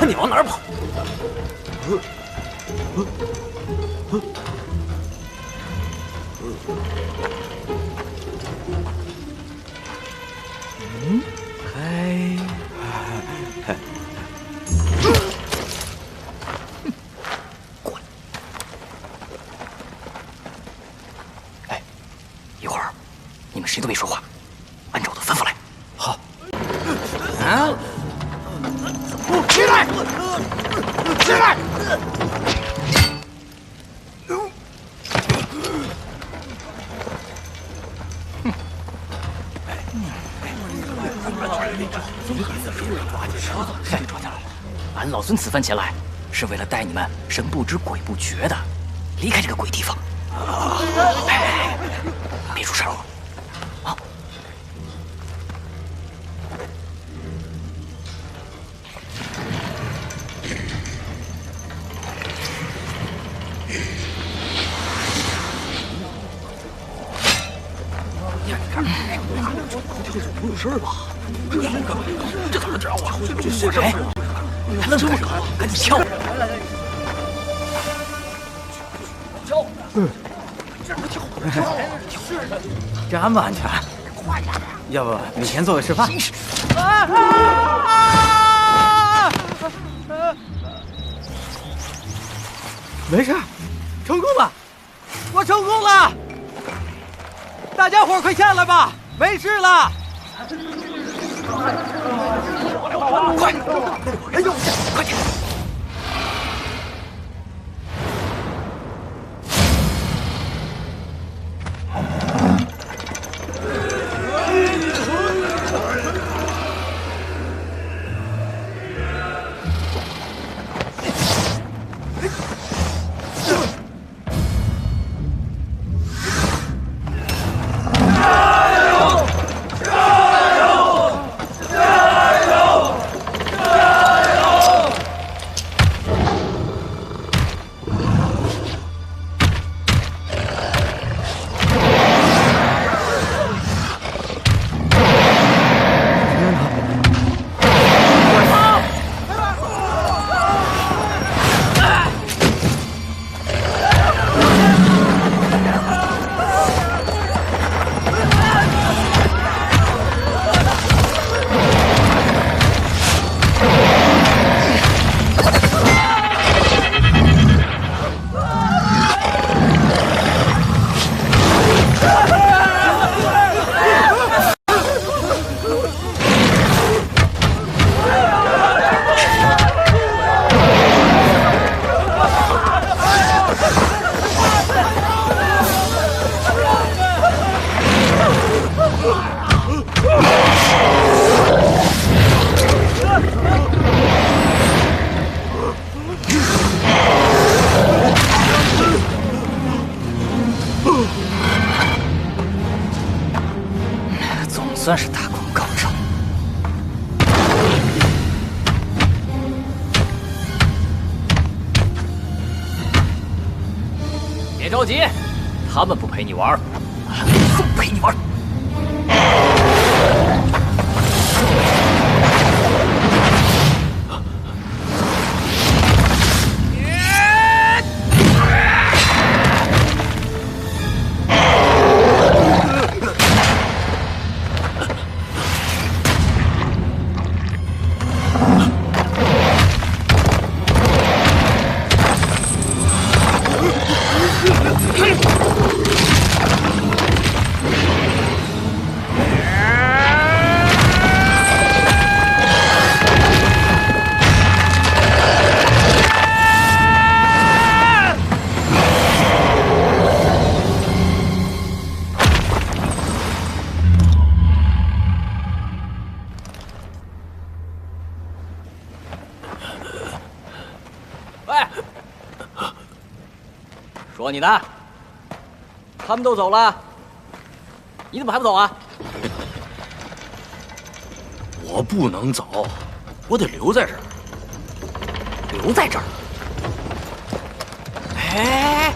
看你往哪儿跑！嗨！过来！哎，一会儿你们谁都别说话，按照我的吩咐来。好。啊！起来！起来！俺老孙此番前来，是为了带你们神不知鬼不觉的离开这个鬼地方。哎，别出声啊！不有事吧？这怎么着啊？这是谁？还愣着干什么？赶紧敲！敲！这安不安全？要不你先做个示范？没事，成功了，我成功了！大家伙快下来吧，没事了。快！哎呦，快点！算是大功告成。别着急，他们不陪你玩，俺老孙陪你玩。说你的，他们都走了，你怎么还不走啊？我不能走，我得留在这儿。留在这儿？哎，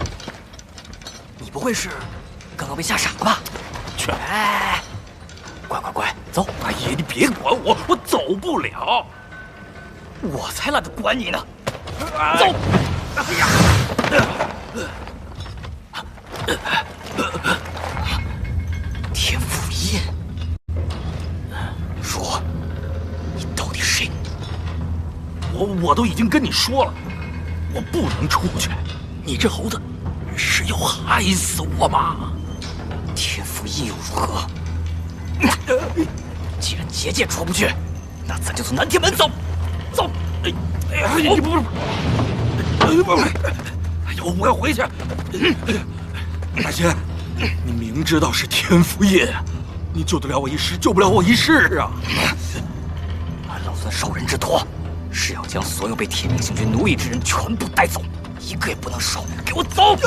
你不会是刚刚被吓傻了吧？去！哎，乖，走！大爷，你别管我，我走不了。我才懒得管你呢！走！哎呀！天府印，说，你到底谁？我都已经跟你说了，我不能出去。你这猴子是要害死我吗？天府印又如何？既然结界出不去，那咱就从南天门走。走！你不，哎呦，我要回去。大仙，你明知道是天府印，你救得了我一时，救不了我一世啊！俺老孙受人之托，是要将所有被铁明星君奴役之人全部带走，一个也不能少。给我走！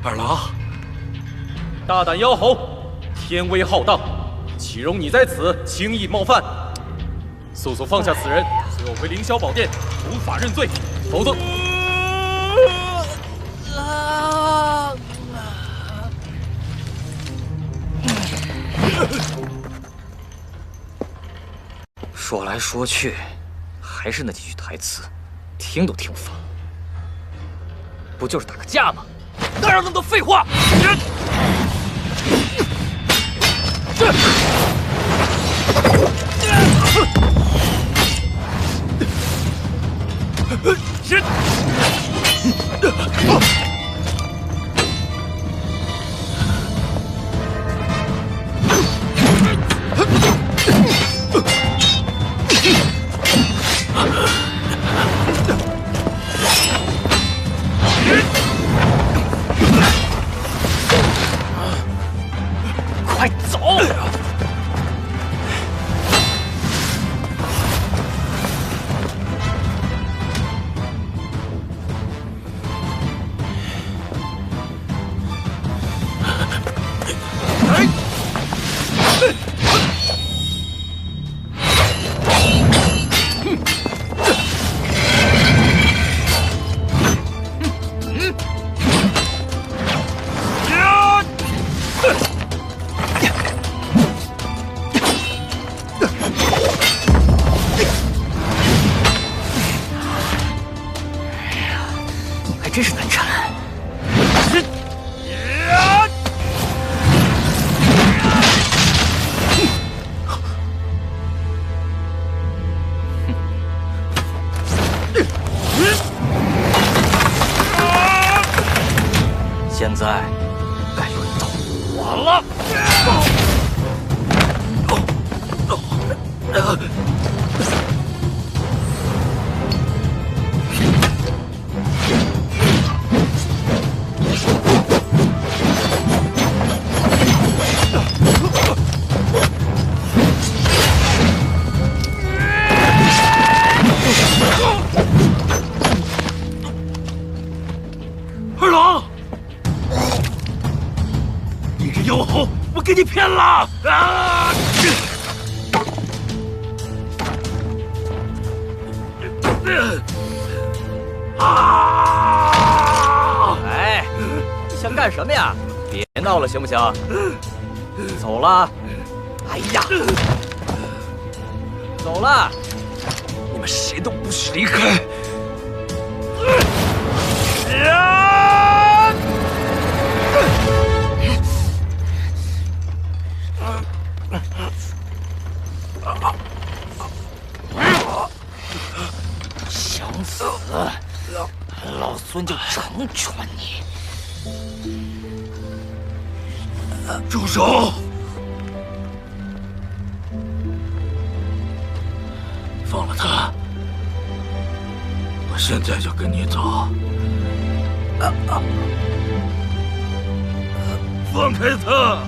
二郎，大胆妖猴，天威浩荡，岂容你在此轻易冒犯？速速放下此人，随我回凌霄宝殿伏法认罪，否则……说来说去，还是那几句台词，听都听烦。不就是打个架吗？哪有那么多废话？快走！真是难缠。现在该轮到我了。二郎，你这妖猴，我给你骗了啊！哎，你想干什么呀？别闹了，行不行？走了。哎呀，走了。你们谁都不许离开！想死，老孙就成全你。住手！放了他，我现在就跟你走。放开他！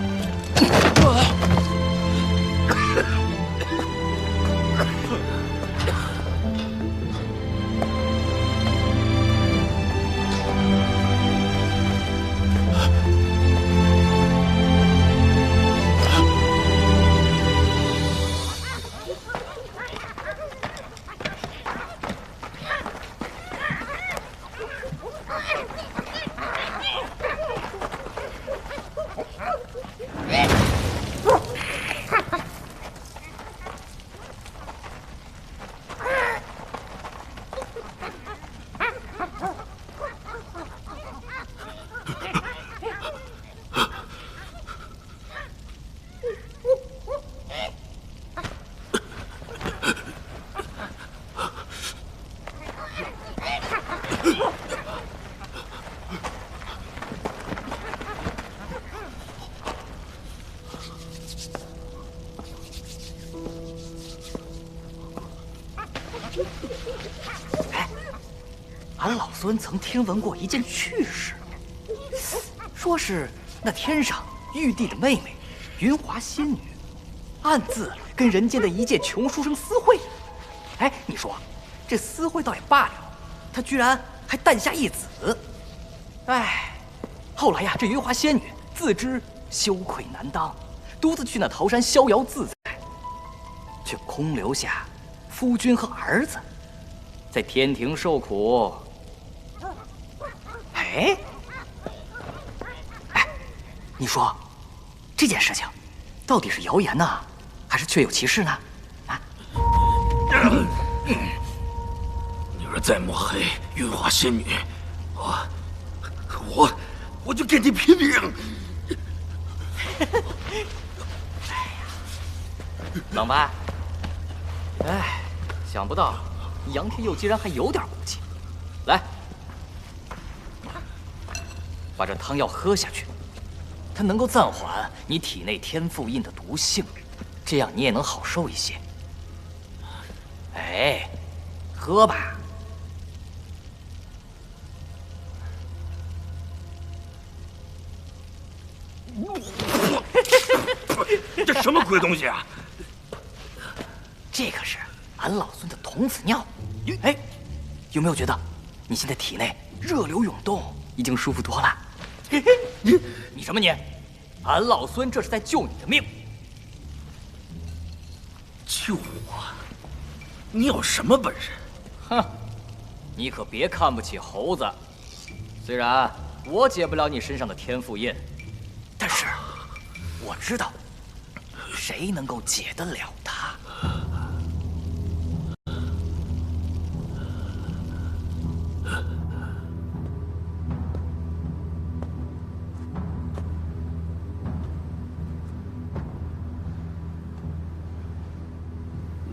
俺老孙曾听闻过一件趣事，说是那天上玉帝的妹妹云华仙女，暗自跟人间的一介穷书生私会。哎，你说这私会倒也罢了，她居然还诞下一子。哎，后来呀，这云华仙女自知羞愧难当，独自去那桃山逍遥自在，却空留下夫君和儿子，在天庭受苦。哎，你说这件事情到底是谣言呢，还是确有其事呢？啊！你若再抹黑云华仙女，我就跟你拼命！哎呀，老八，哎，想不到你杨天佑竟然还有点骨气。来，把这汤药喝下去，它能够暂缓你体内天赋印的毒性，这样你也能好受一些。哎，喝吧。这什么鬼东西啊！这可是俺老孙的童子尿。哎，有没有觉得你现在体内热流涌动，已经舒服多了？你什么你？俺老孙这是在救你的命。救我？你有什么本事？哼，你可别看不起猴子。虽然我解不了你身上的天赋印，但是我知道谁能够解得了它。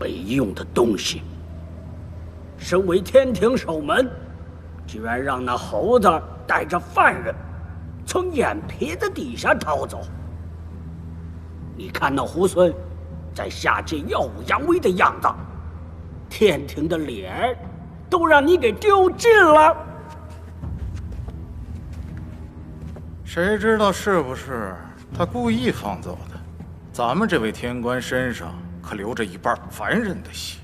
没用的东西！身为天庭守门，居然让那猴子带着犯人从眼皮子底下逃走。你看那猢狲在下界耀武扬威的样子，天庭的脸都让你给丢尽了。谁知道是不是他故意放走的？咱们这位天官身上可流着一半凡人的血。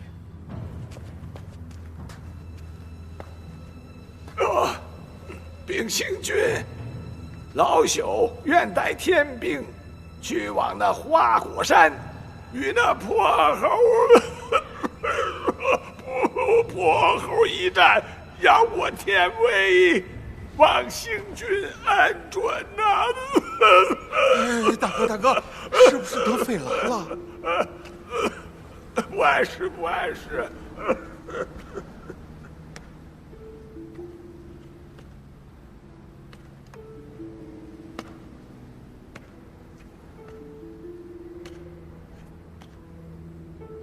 禀行君，老朽愿带天兵去往那花果山，与那破猴一战，扬我天威，望行君恩准呐！哎，大哥，是不是得肺痨了？不碍事，不碍事。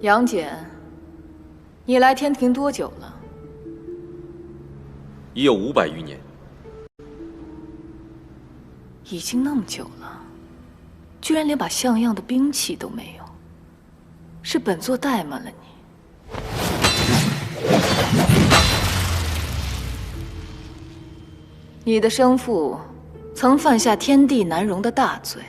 杨戬，你来天庭多久了？已有500余年。已经那么久了，居然连把像样的兵器都没有，是本座怠慢了你。你的生父曾犯下天地难容的大罪，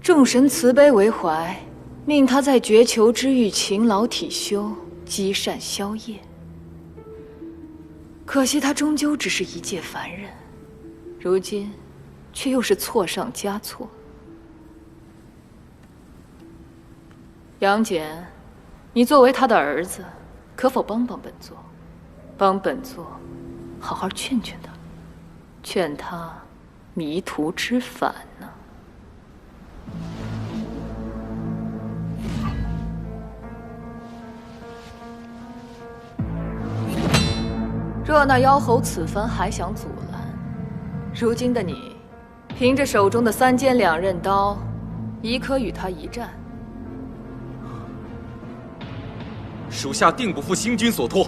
众神慈悲为怀，命他在绝求之域勤劳体修，积善消业。可惜他终究只是一介凡人，如今却又是错上加错。杨戬，你作为他的儿子，可否帮帮本座，帮本座好好劝劝他，劝他迷途知返呢？若那妖猴此番还想阻拦，如今的你，凭着手中的3尖2刃刀，已可与他一战。属下定不负星君所托。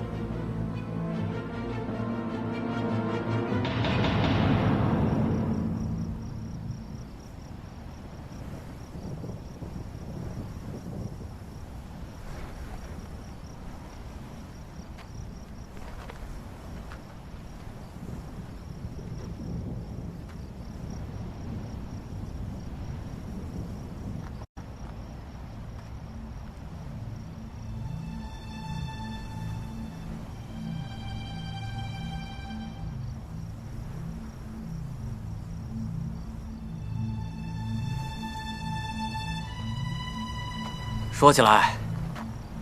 说起来，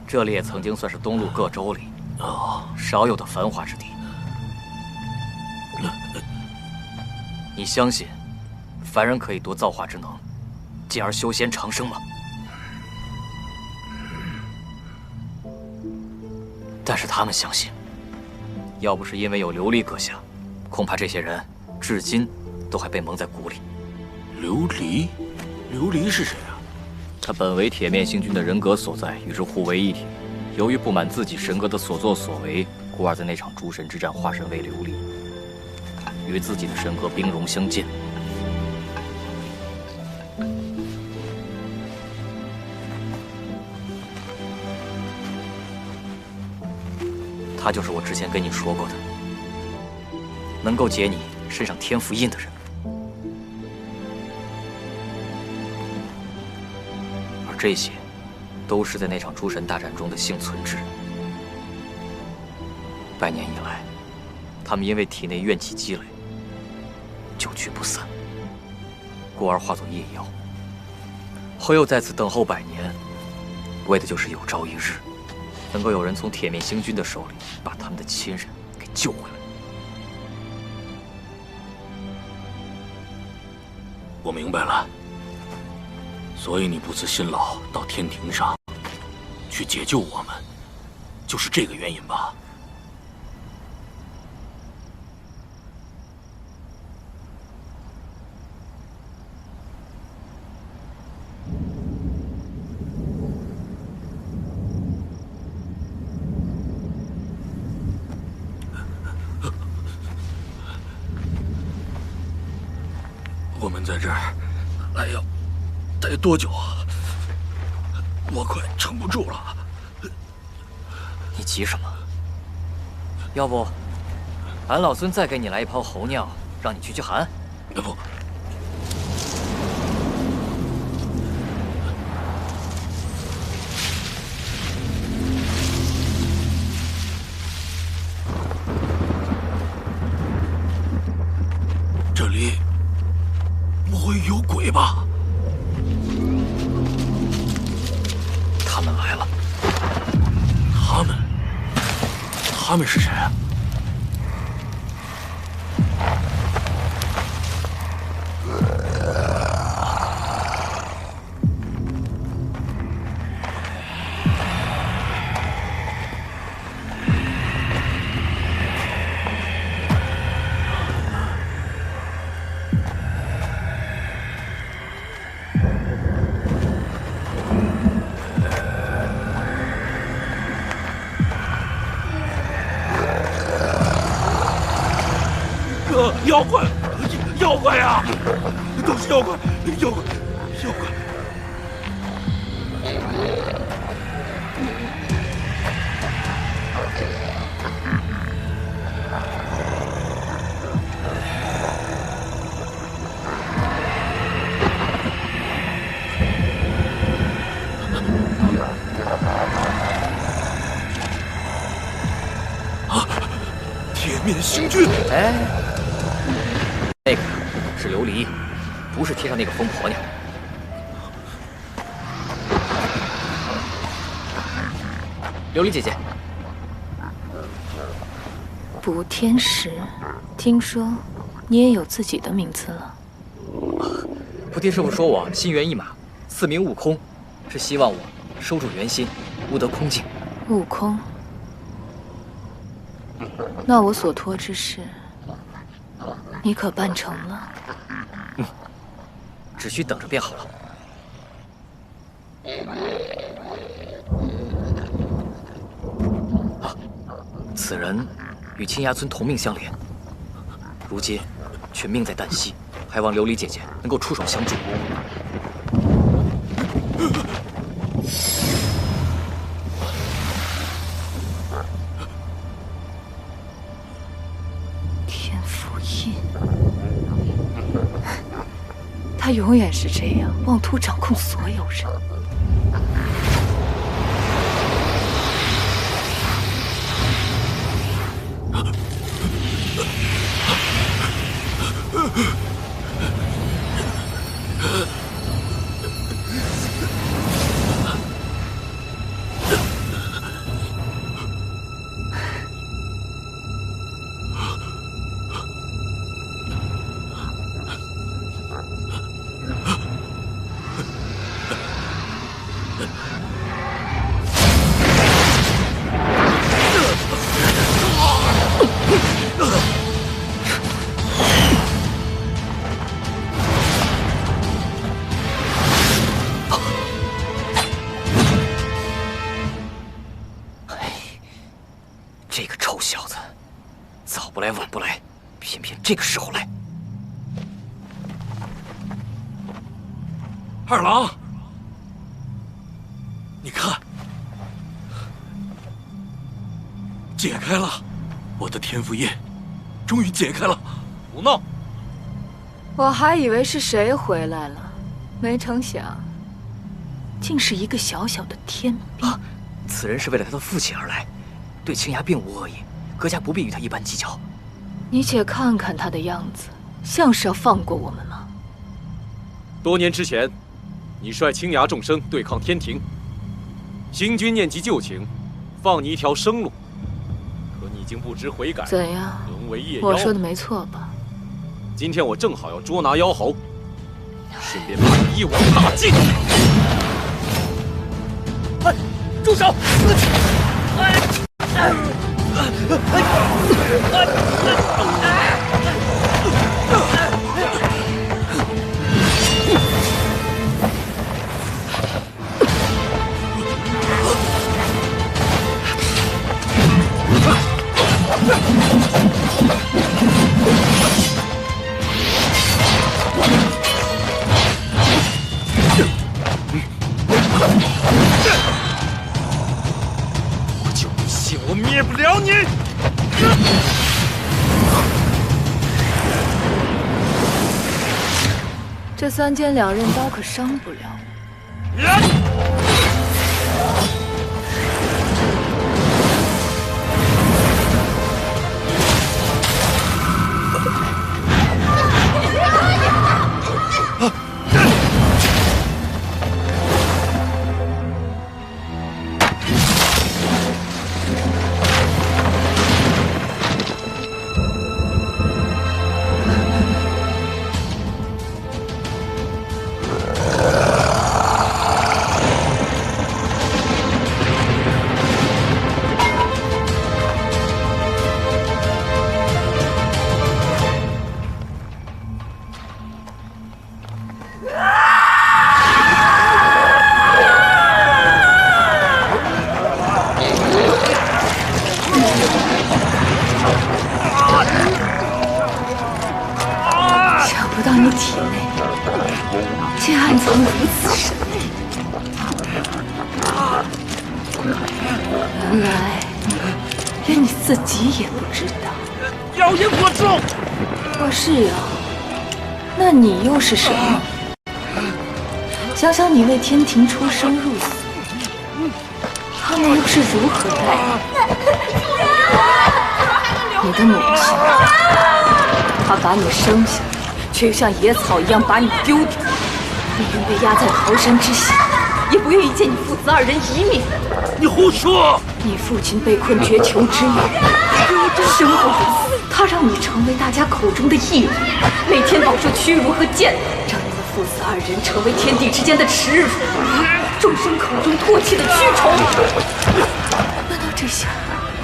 这里也曾经算是东陆各州里少有的繁华之地。你相信凡人可以夺造化之能，进而修仙长生吗？但是他们相信，要不是因为有琉璃阁下，恐怕这些人至今都还被蒙在鼓里。琉璃，琉璃是谁啊？他本为铁面星君的人格所在，与之互为一体。由于不满自己神格的所作所为，故而在那场诸神之战化身为琉璃，与自己的神格兵戎相见。他就是我之前跟你说过的，能够解你身上天赋印的人。这些，都是在那场诸神大战中的幸存之人。100年以来，他们因为体内怨气积累，久聚不散，故而化作夜妖。后又在此等候100年，为的就是有朝一日，能够有人从铁面星君的手里把他们的亲人给救回来。我明白了。所以你不辞辛劳到天庭上去解救我们，就是这个原因吧？我们在这儿还要待多久啊？我快撑不住了。你急什么？要不，俺老孙再给你来一泡猴尿，让你驱寒？不。这里不会有鬼吧？他们来了。他们是谁啊？妖怪，妖怪呀！都是妖怪，妖怪，妖怪！啊！铁面星君！哎。那个是琉璃，不是天上那个疯婆娘。琉璃姐姐，补天石，听说你也有自己的名字了。菩提师傅说我心猿意马，赐名悟空，是希望我收住元心，悟得空境。悟空，那我所托之事，你可办成了？只需等着便好了。此人与青崖村同命相连，如今却命在旦夕，还望琉璃姐姐能够出手相助。天府印，他永远是这样，妄图掌控所有人。这个臭小子，早不来晚不来，偏偏这个时候来。二郎，你看，解开了，我的天赋印终于解开了。胡闹！我还以为是谁回来了，没成想，竟是一个小小的天兵。此人是为了他的父亲而来，对青崖并无恶意，阁下不必与他一般计较。你且看看他的样子，像是要放过我们吗？多年之前，你率青崖众生对抗天庭，星君念及旧情，放你一条生路。可你已经不知悔改，怎样？沦为夜妖。我说的没错吧？今天我正好要捉拿妖猴，顺便把你一网打尽。住手！我就不信我灭不了你！这3尖2刃刀可伤不了我。想不到你体内竟暗藏如此神力，原来连你自己也不知道。妖焰火中，我是妖，那你又是什么？想想你为天庭出生入死，他们又是如何待你？你的母亲，她把你生下，却又像野草一样把你丢掉。你愿被压在桃山之下，也不愿意见你父子2人一面。你胡说！你父亲被困绝穷之域，生不如死，他让你成为大家口中的异类，每天饱受屈辱和践踏，让你们父子2人成为天地之间的耻辱，众生口中唾弃的蛆虫。难道这些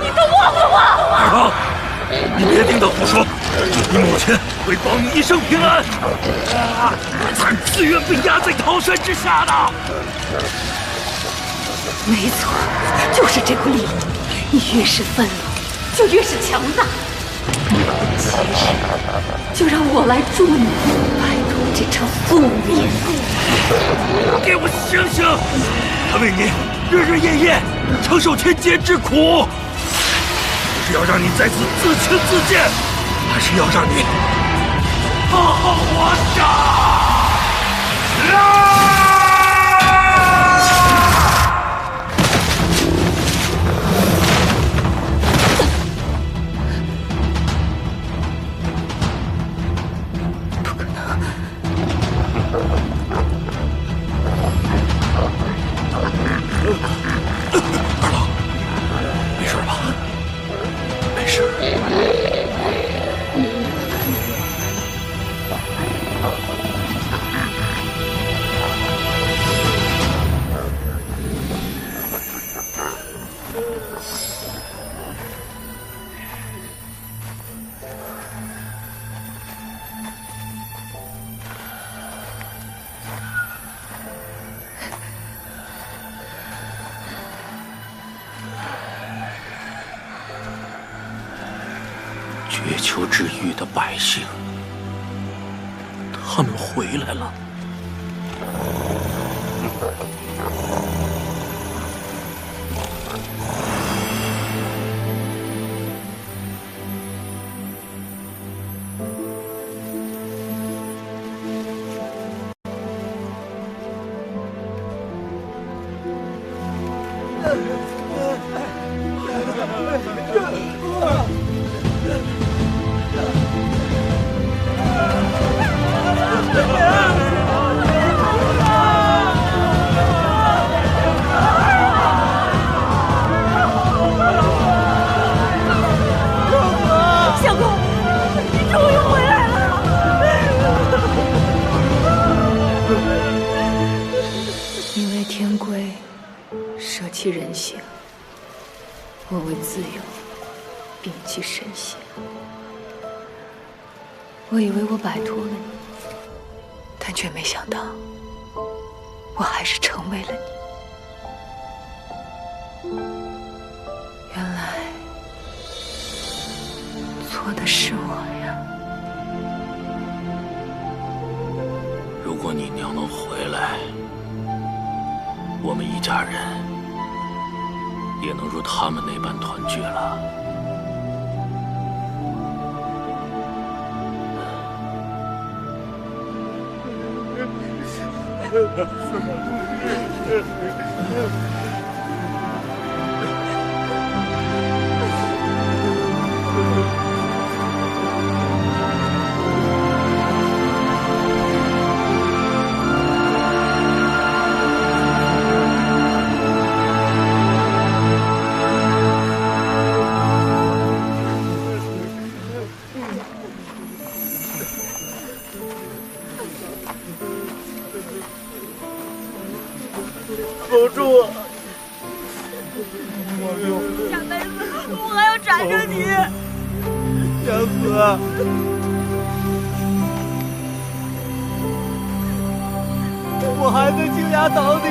你都忘了吗？二郎，你别听他胡说，你母亲会保你一生平安。咱自愿被压在桃山之下的。没错，就是这股力量，你越是愤怒，就越是强大。其实，就让我来助你摆脱这场宿命。给我醒醒！他为你日日夜夜承受天劫之苦，是要让你再次自轻自贱，还是要让你好好活着？绝丘之域的百姓，他们回来了。人性，我为自由摒弃身心。我以为我摆脱了你，但却没想到，我还是成为了你。原来错的是我呀！如果你娘能回来，我们一家人也能如他们那般团聚了。保住我！下辈子我还要缠着你。杨子，我还能倾家荡你。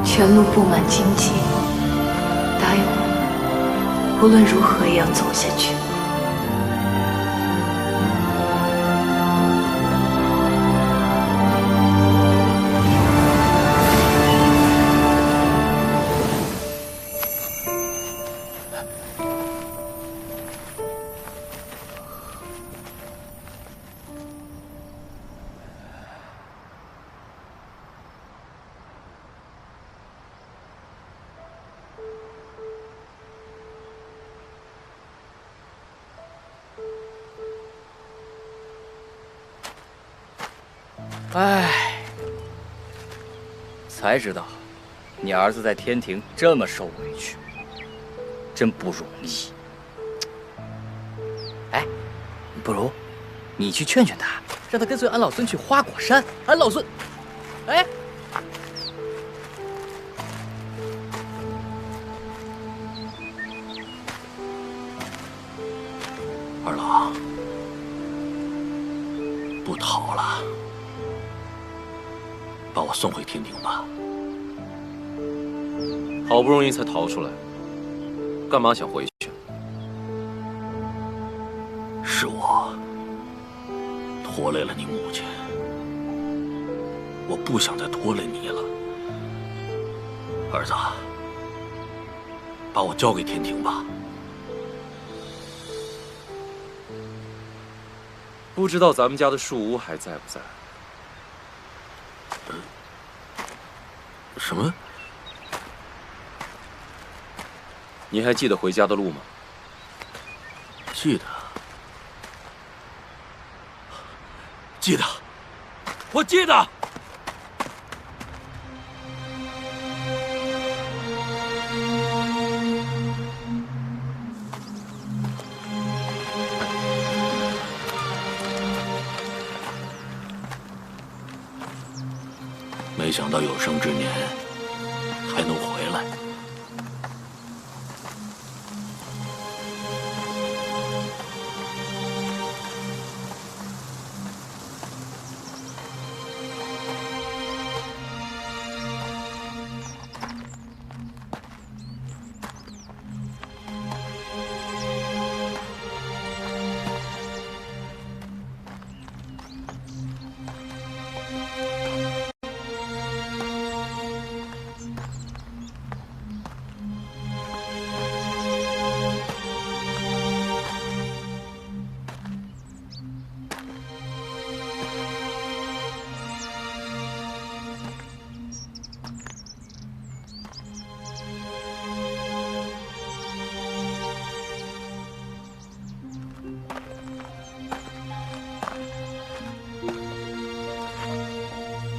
全路布满荆棘，答应我，无论如何也要走下去。唉，才知道你儿子在天庭这么受委屈，真不容易。哎，不如你去劝劝他，让他跟随俺老孙去花果山。俺老孙，哎。 二郎，不逃了，把我送回天庭吧。好不容易才逃出来，干嘛想回去？是我拖累了你母亲，我不想再拖累你了。儿子，把我交给天庭吧。 不知道咱们家的树屋还在不在？什么？你还记得回家的路吗？记得，记得，我记得。没想到有生之年还能回来。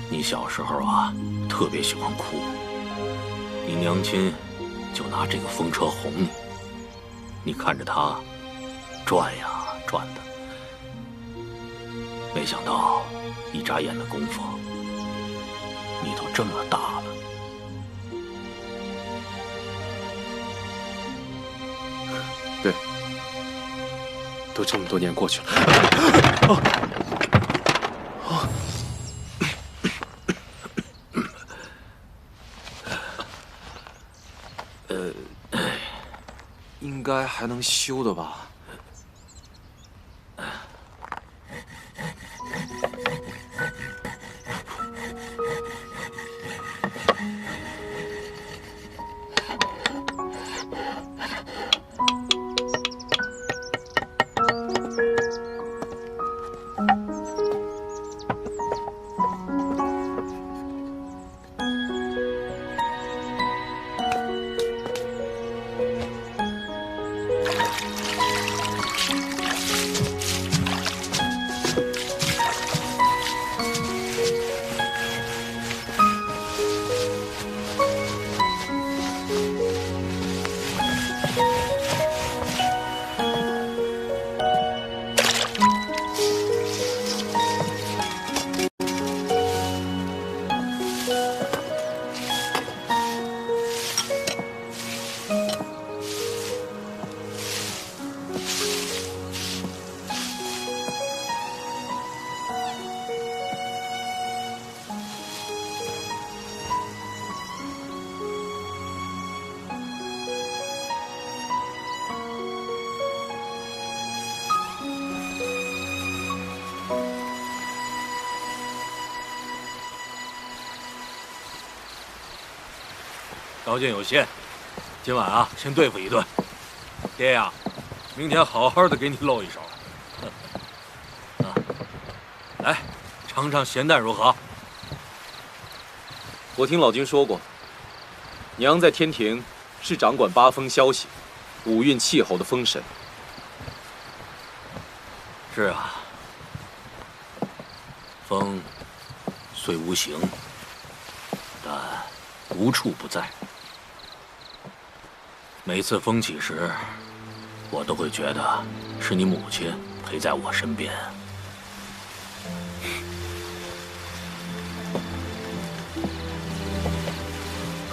你小时候啊，特别喜欢哭，你娘亲就拿这个风车哄你，你看着它转呀转的，没想到一眨眼的功夫，你都这么大了。对，都这么多年过去了。应该还能修的吧？条件有限，今晚啊，先对付一顿。爹呀，明天好好的给你露一手。来，尝尝咸蛋如何？我听老君说过，娘在天庭是掌管八风消息、五运气候的风神。是啊，风虽无形，但无处不在。每次风起时，我都会觉得是你母亲陪在我身边。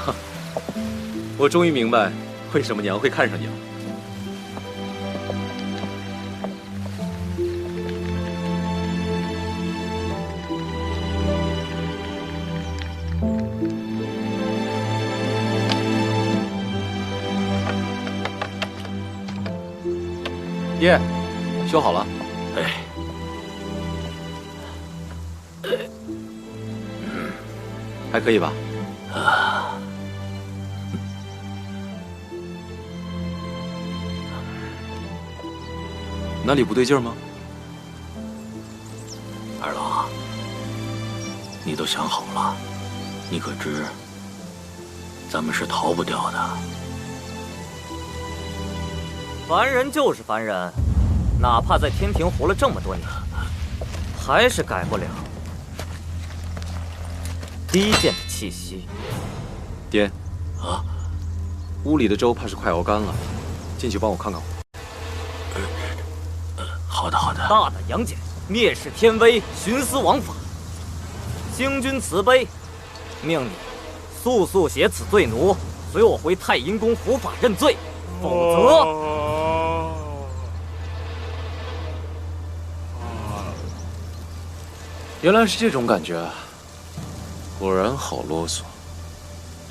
哼，我终于明白为什么娘会看上你了。爹，修好了。哎，还可以吧？啊，哪里不对劲儿吗？二郎，你都想好了，你可知咱们是逃不掉的。凡人就是凡人，哪怕在天庭活了这么多年，还是改不了低贱的气息。爹，啊，屋里的粥怕是快熬干了，进去帮我看看。好的，好的。大胆杨戬，蔑视天威，徇私枉法。星君慈悲，命你速速携此罪奴随我回太阴宫伏法认罪，否则。原来是这种感觉啊！果然好啰嗦。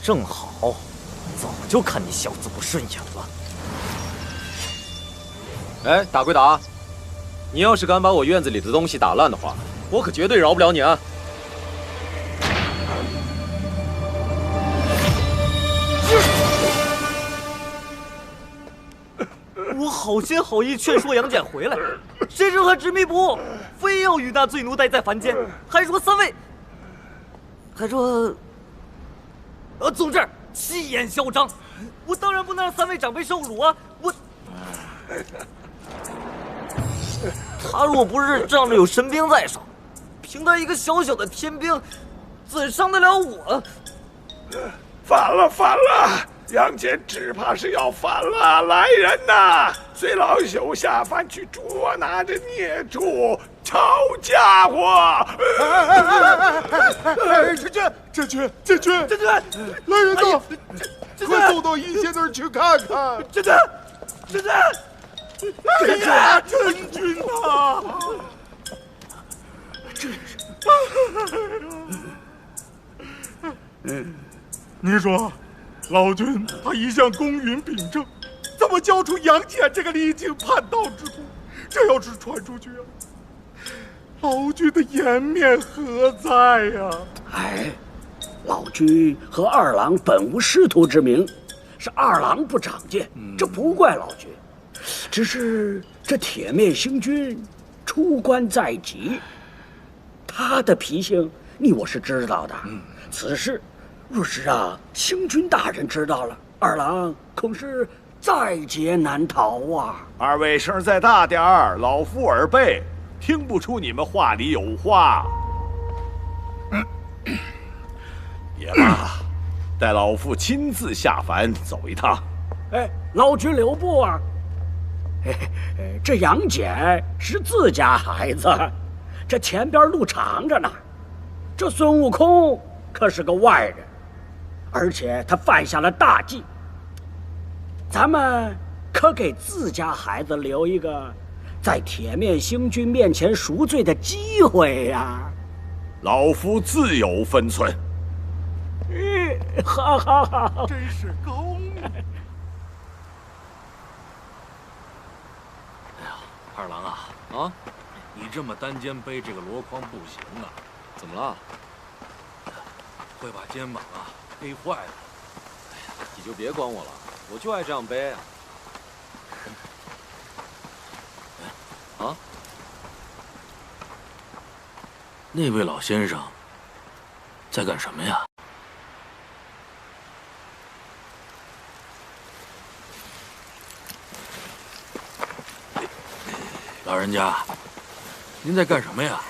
正好，早就看你小子不顺眼了。哎，打归打，你要是敢把我院子里的东西打烂的话，我可绝对饶不了你啊！我好心好意劝说杨戬回来，谁知他执迷不悟，非要与那罪奴待在凡间，还说三位，还说，总之气焰嚣张，我当然不能让三位长辈受辱啊！他若不是仗着有神兵在手，凭他一个小小的天兵，怎伤得了我？反了！杨戬只怕是要反了！来人呐，随老朽下凡去捉拿这孽畜！抄家伙！这君，来人呐，快送到一仙那儿去看看！这呀，真君啊！你说，老君他一向公允秉正，怎么教出杨戬这个离经叛道之徒？这要是传出去啊，老君的颜面何在呀？哎，老君和二郎本无师徒之名，是二郎不长进，这不怪老君。只是这铁面星君出关在即，他的脾性你我是知道的。此事若是让星君大人知道了，二郎恐是在劫难逃啊！二位声再大点儿，老夫耳背，听不出你们话里有话。也罢，待老夫亲自下凡走一趟。哎，老君留步啊！这杨戬是自家孩子，这前边路长着呢。这孙悟空可是个外人，而且他犯下了大忌。咱们可给自家孩子留一个在铁面星君面前赎罪的机会呀！老夫自有分寸。好，真是高明。二郎啊，你这么单肩背这个箩筐不行啊！怎么了？会把肩膀背坏了。哎呀，你就别管我了，我就爱这样背啊！啊？那位老先生在干什么呀？老人家，您在干什么呀？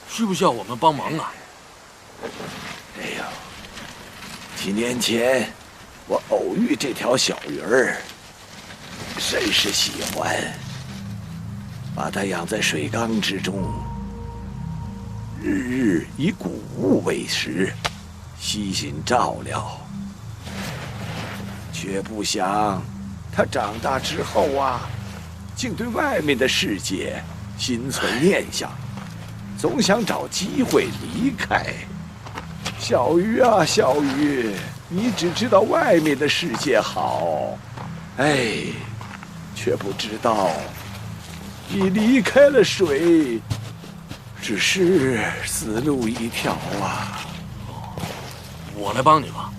需不需要我们帮忙啊？哎呦，几年前我偶遇这条小鱼儿，甚是喜欢，把它养在水缸之中，日日以谷物为食，悉心照料。却不想，它长大之后啊，竟对外面的世界心存念想，总想找机会离开。小鱼啊，小鱼，你只知道外面的世界好，哎，却不知道，你离开了水，只是死路一条啊！我来帮你吧，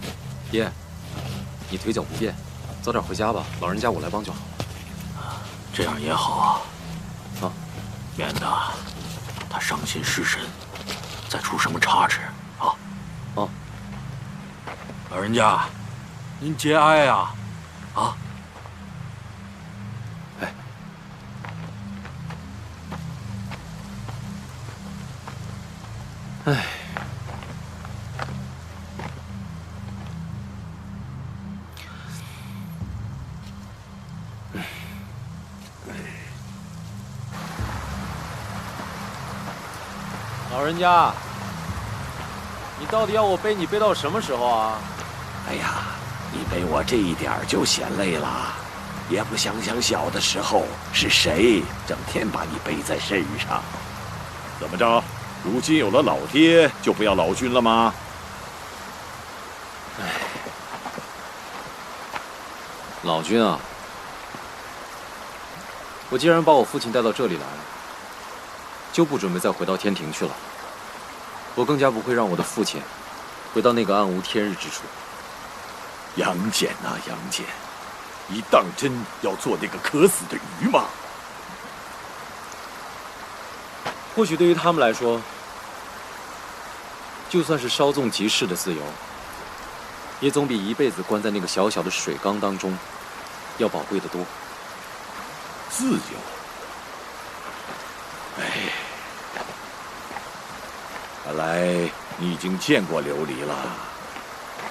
爷。你腿脚不便，早点回家吧。老人家我来帮就好了。这样也好啊，免得他伤心失神，再出什么差池啊！老人家，您节哀啊！啊！哎。老人家，你到底要我背你背到什么时候啊？哎呀，你背我这一点就嫌累了，也不想想小的时候是谁整天把你背在身上。怎么着？如今有了老爹，就不要老君了吗？哎，老君啊，我既然把我父亲带到这里来了，就不准备再回到天庭去了。我更加不会让我的父亲回到那个暗无天日之处。杨戬啊，杨戬，你当真要做那个可死的鱼吗？或许对于他们来说，就算是稍纵即逝的自由，也总比一辈子关在那个小小的水缸当中要宝贵得多。自由？哎，看来你已经见过琉璃了。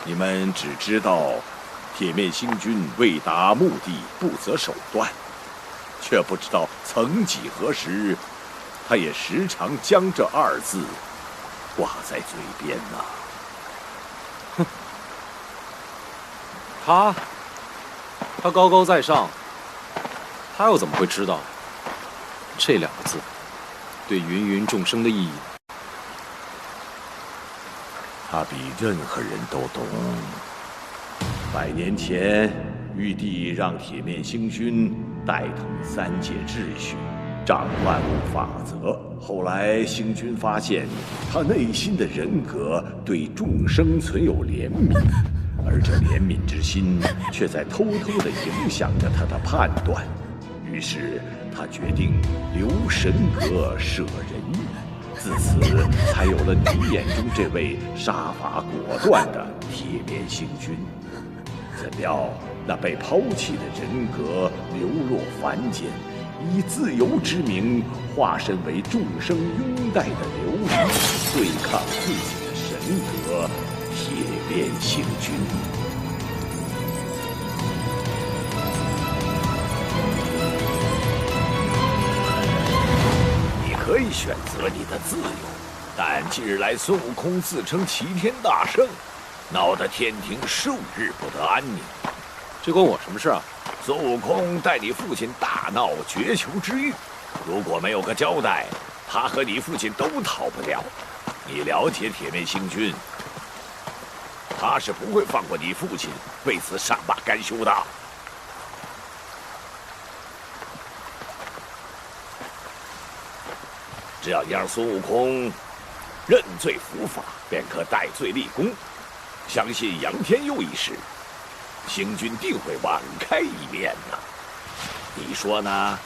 你们只知道铁面星君为达目的不择手段，却不知道曾几何时，他也时常将这二字挂在嘴边呐。哼，他高高在上，他又怎么会知道这两个字对芸芸众生的意义呢？他比任何人都懂。100年前，玉帝让铁面星君带统三界秩序，掌万物法则。后来，星君发现他内心的人格对众生存有怜悯，而这怜悯之心却在偷偷地影响着他的判断。于是，他决定留神格，舍人欲。自此，才有了你眼中这位杀伐果断的铁面星君。怎料那被抛弃的人格流落凡间，以自由之名化身为众生拥戴的琉璃，对抗自己的神格铁面星君。可以选择你的自由，但近日来孙悟空自称齐天大圣，闹得天庭数日不得安宁。这关我什么事啊？孙悟空带你父亲大闹绝球之域，如果没有个交代，他和你父亲都逃不掉。你了解铁面星君，他是不会放过你父亲为此善罢甘休的。只要你让孙悟空认罪伏法，便可戴罪立功。相信杨天佑一事，星君定会网开一面的。你说呢？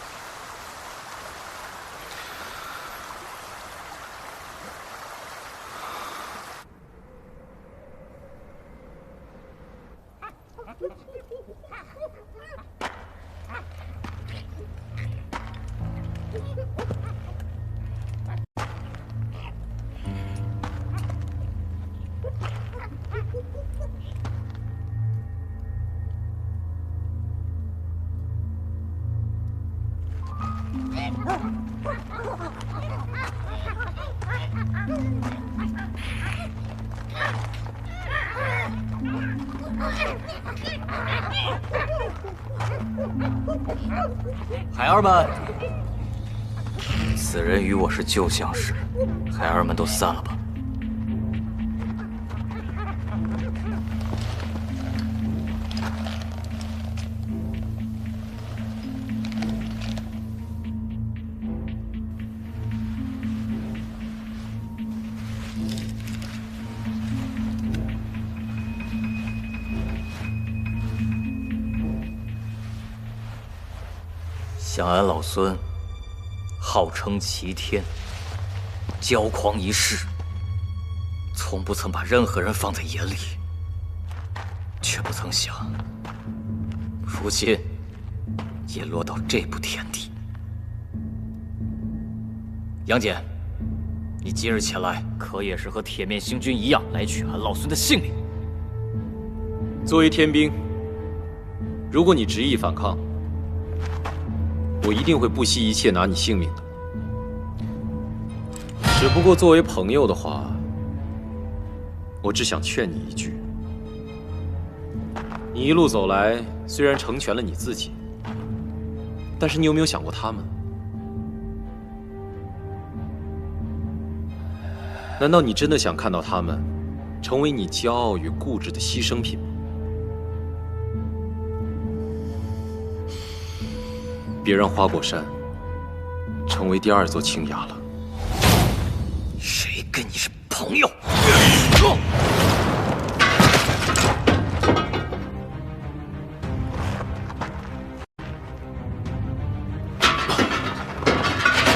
孩儿们，此人与我是旧相识，孩儿们都散了吧。想俺老孙号称齐天，骄狂一世，从不曾把任何人放在眼里，却不曾想，如今也落到这步田地。杨戬，你今日前来，可也是和铁面星君一样来取俺老孙的性命。作为天兵，如果你执意反抗，我一定会不惜一切拿你性命的。只不过作为朋友的话，我只想劝你一句：你一路走来，虽然成全了你自己，但是你有没有想过他们？难道你真的想看到他们成为你骄傲与固执的牺牲品吗？别让花果山成为第二座青崖了。谁跟你是朋友？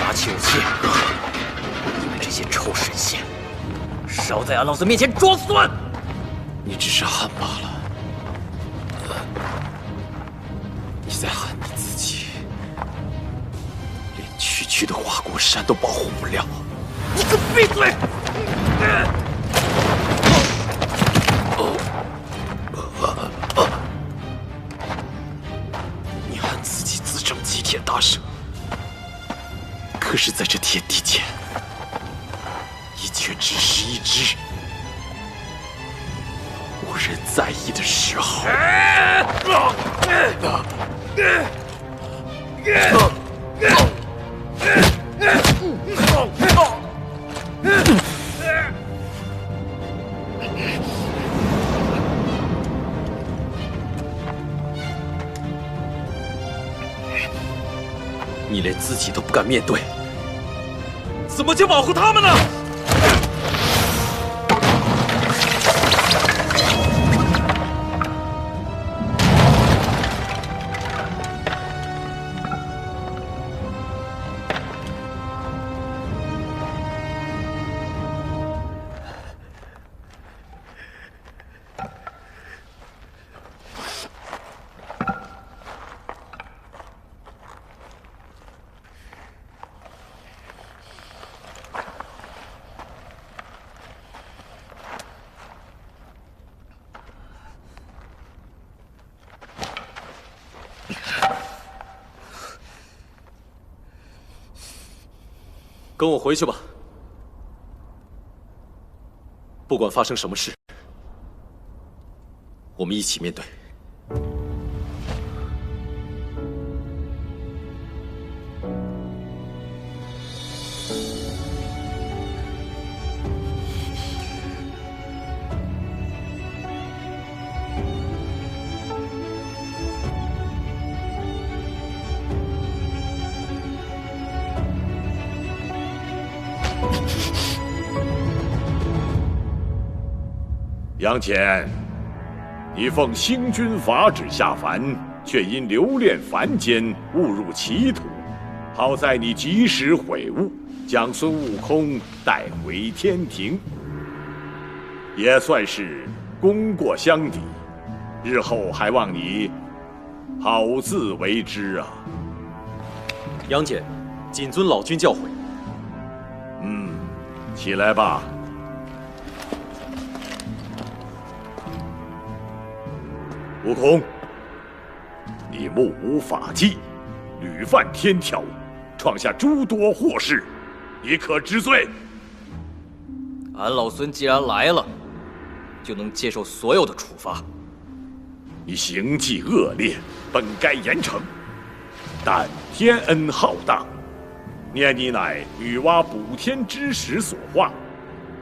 拿起武器！你们这些臭神仙，少在俺老孙面前装孙！你只是喊罢了，你在喊你自己。区区的花果山都保护不了，你给我闭嘴！你喊自己自称齐天大圣，可是在这天地间，你却只是一只无人在意的石猴。你连自己都不敢面对，怎么就保护他们呢？跟我回去吧，不管发生什么事，我们一起面对。杨戬，你奉星君法旨下凡，却因留恋凡间，误入歧途。好在你及时悔悟，将孙悟空带回天庭，也算是功过相抵。日后还望你好自为之啊！杨戬，谨遵老君教诲。起来吧。悟空，你目无法纪，屡犯天条，创下诸多祸事，你可知罪？俺老孙既然来了，就能接受所有的处罚。你行迹恶劣，本该严惩，但天恩浩荡，念你乃女娲补天之时所化，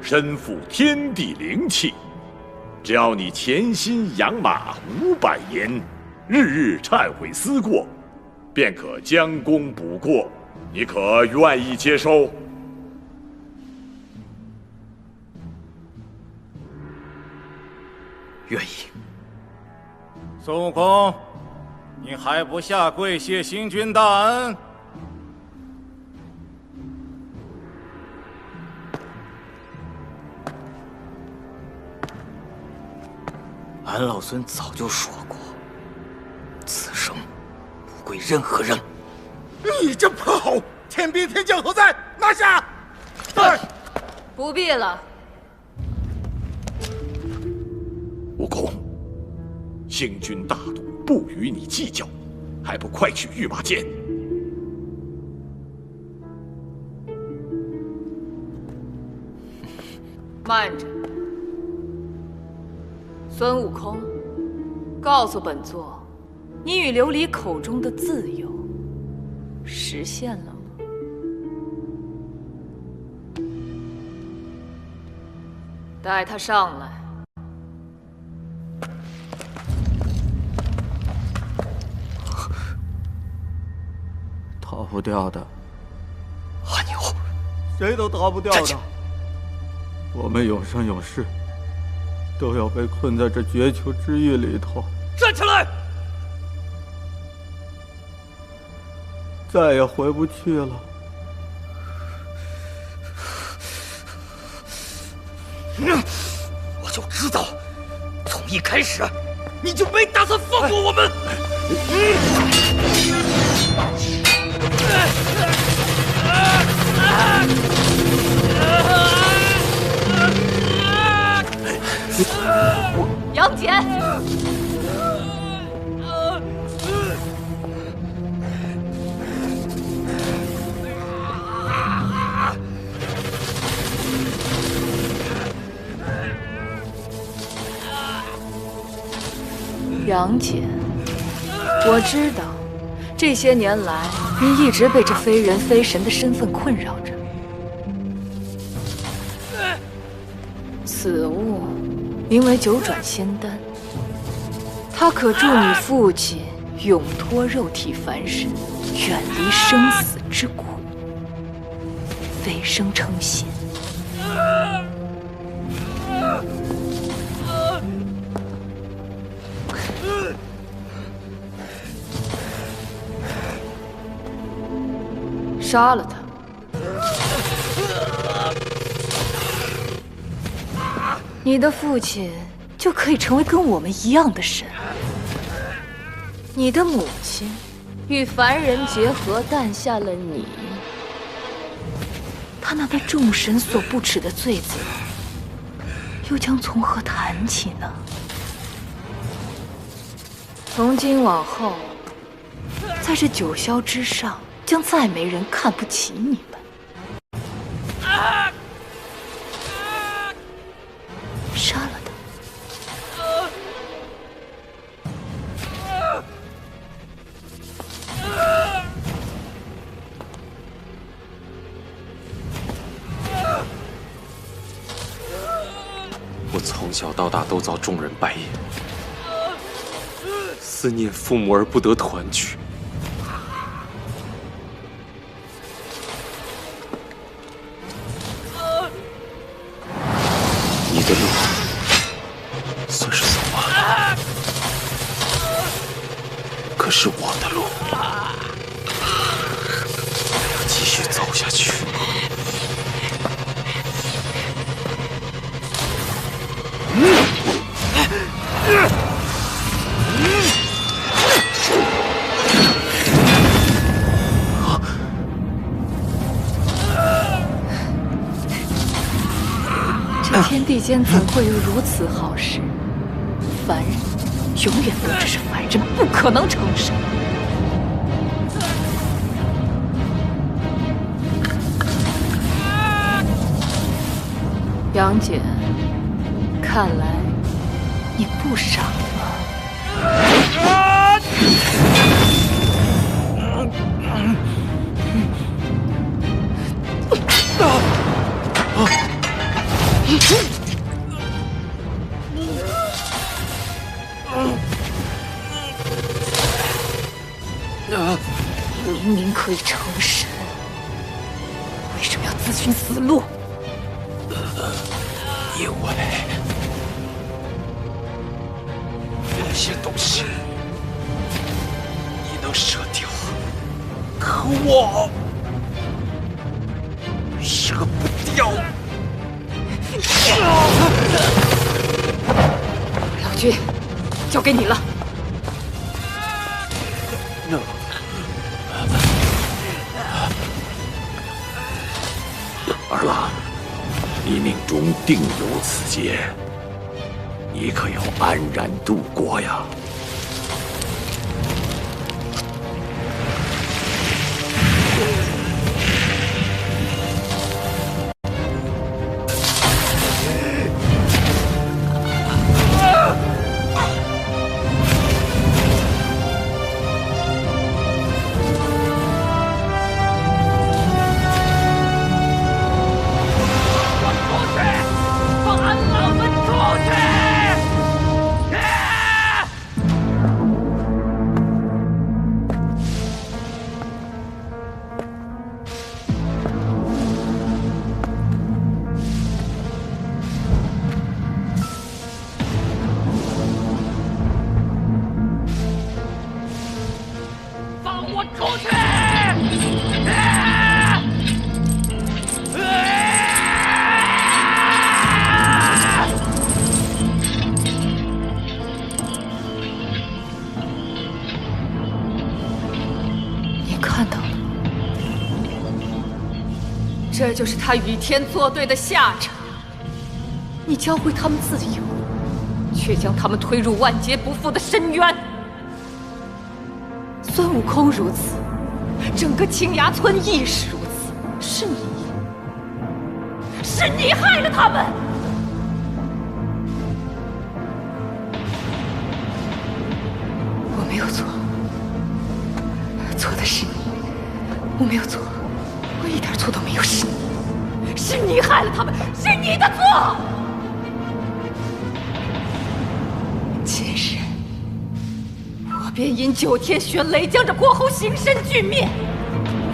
身负天地灵气。只要你潜心养马500年，日日忏悔思过，便可将功补过。你可愿意接受？愿意。孙悟空，你还不下跪谢星君大恩？俺老孙早就说过，此生不归任何人。你这泼猴！天兵天将何在？拿下！在。不必了。悟空，星君大度，不与你计较，还不快去御马监？慢着，孙悟空，告诉本座，你与琉璃口中的自由实现了吗？带他上来。逃不掉的，阿牛，谁都逃不掉的。我们有生有世，都要被困在这绝秋之域里头。站起来！再也回不去了。我就知道，从一开始你就没打算放过我们。杨戬，杨戬，我知道，这些年来你一直被这非人非神的身份困扰着。此物名为九转仙丹，它可助你父亲永脱肉体凡身，远离生死之苦，飞升成仙。杀了他！你的父亲就可以成为跟我们一样的神。你的母亲与凡人结合，诞下了你。他那被众神所不齿的罪责，又将从何谈起呢？从今往后，在这九霄之上，将再没人看不起你们。杀了他！我从小到大都遭众人拜谒，思念父母而不得团聚。你的路算是走完了，可是我的路还要继续走下去。这天地间怎会有如此好事？凡人永远都只是凡人，不可能成神。杨戬，看来你不傻了。明明可以成神，为什么要自寻死路？因为有些东西你能舍掉，可我舍不掉。老君，交给你了。二郎，你命中定有此劫，你可要安然度过呀！这就是他与天作对的下场。你教会他们自由，却将他们推入万劫不复的深渊。孙悟空如此，整个青崖村亦是如此。是你害了他们。我没有错，错的是你。我没有错。我一点错都没有，是你害了他们，是你的错。今日，我便引9天玄雷将这泼猴形身俱灭。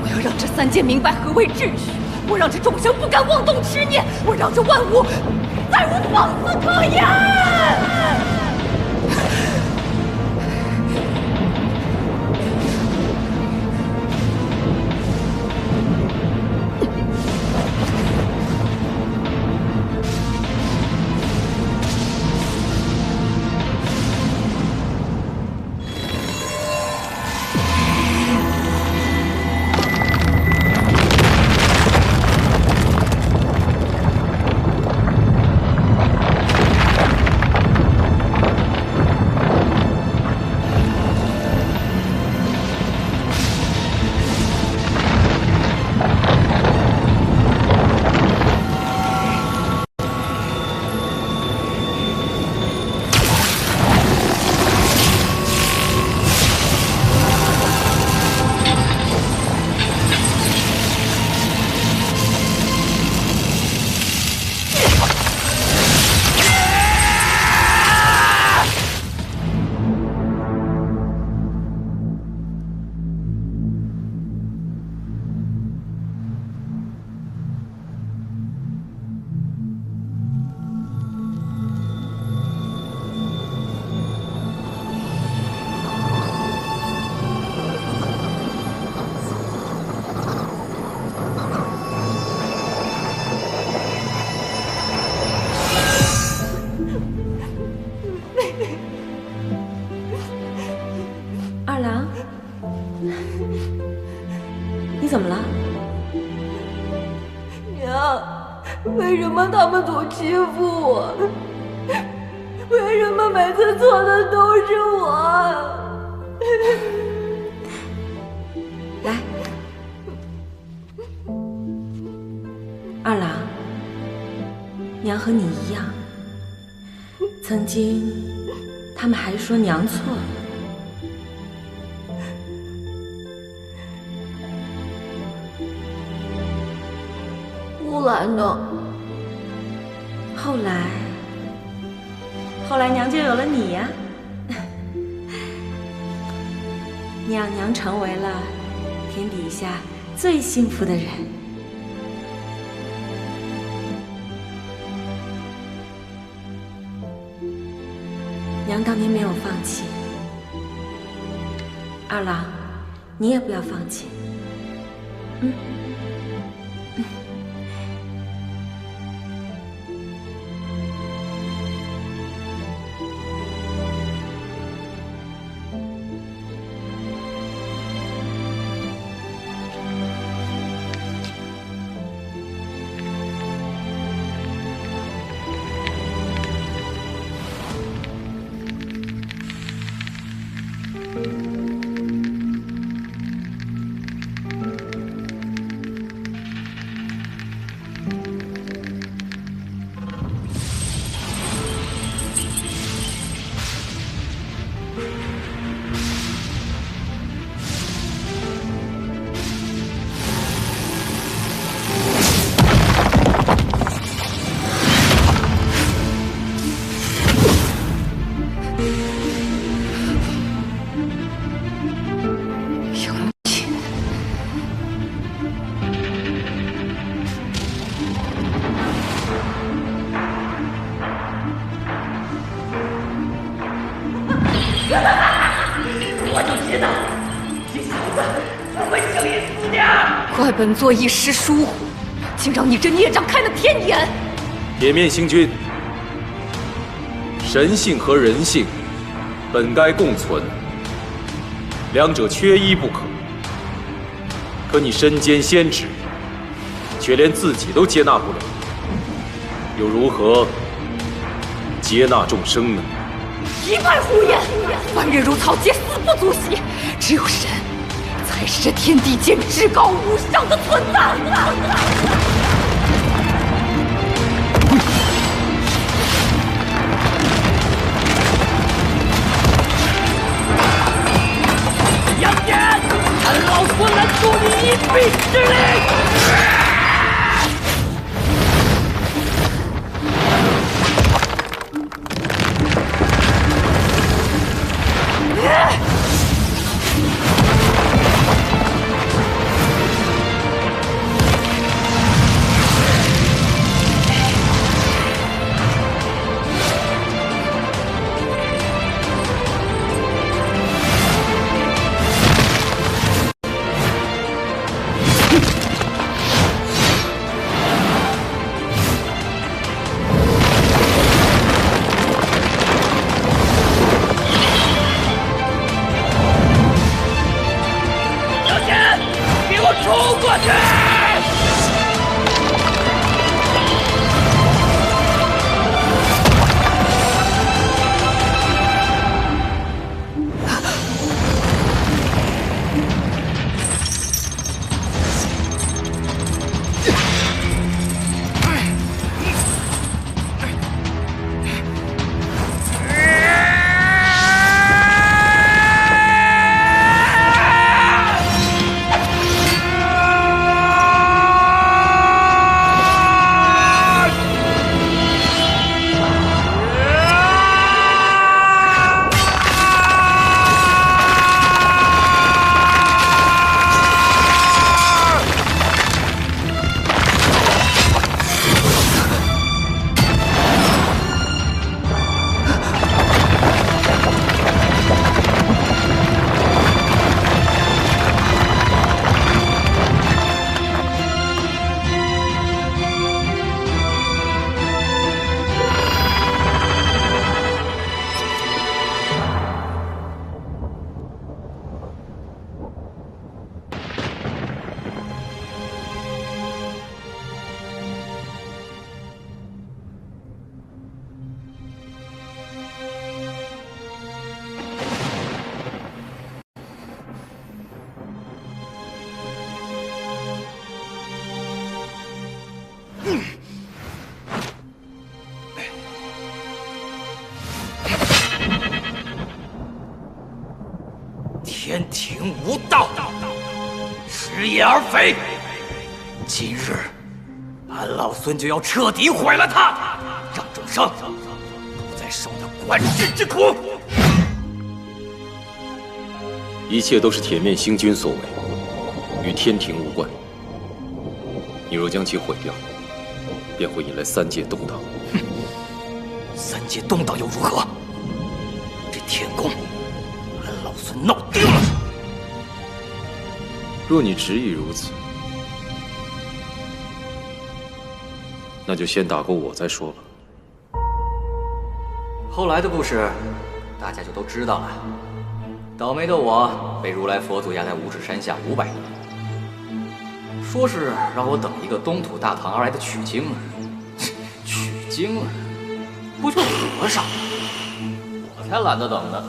我要让这3界明白何为秩序，我让这众生不敢妄动执念，我让这万物再无放肆可言。怎么了？娘，为什么他们总欺负我？为什么每次错的都是我？来，二郎，娘和你一样，曾经他们还说娘错了。后来呢？后来娘就有了你呀。娘成为了天底下最幸福的人。娘当年没有放弃，二郎，你也不要放弃。怪本座一时疏忽，竟让你这孽障开了天眼。铁面星君，神性和人性本该共存，两者缺一不可。可你身兼仙职，却连自己都接纳不了，又如何接纳众生呢？一派胡言！凡人如草皆死不足惜，只有神才是这天地间至高无上的存在。杨戬，看老夫拦住你一臂之力！翼而飞。今日，俺老孙就要彻底毁了他，让郑生不再受那官职之苦。一切都是铁面星君所为，与天庭无关。你若将其毁掉，便会引来三界动荡。哼，三界动荡又如何？这天宫，俺老孙闹定了。若你执意如此，那就先打过我再说吧。后来的故事，大家就都知道了。倒霉的我被如来佛祖压在五指山下500年，说是让我等一个东土大唐而来的取经儿。取经儿，不就是和尚？我才懒得等呢。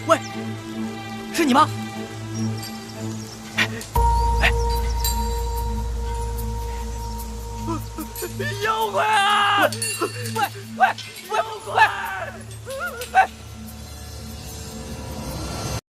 喂，是你吗？妖怪啊！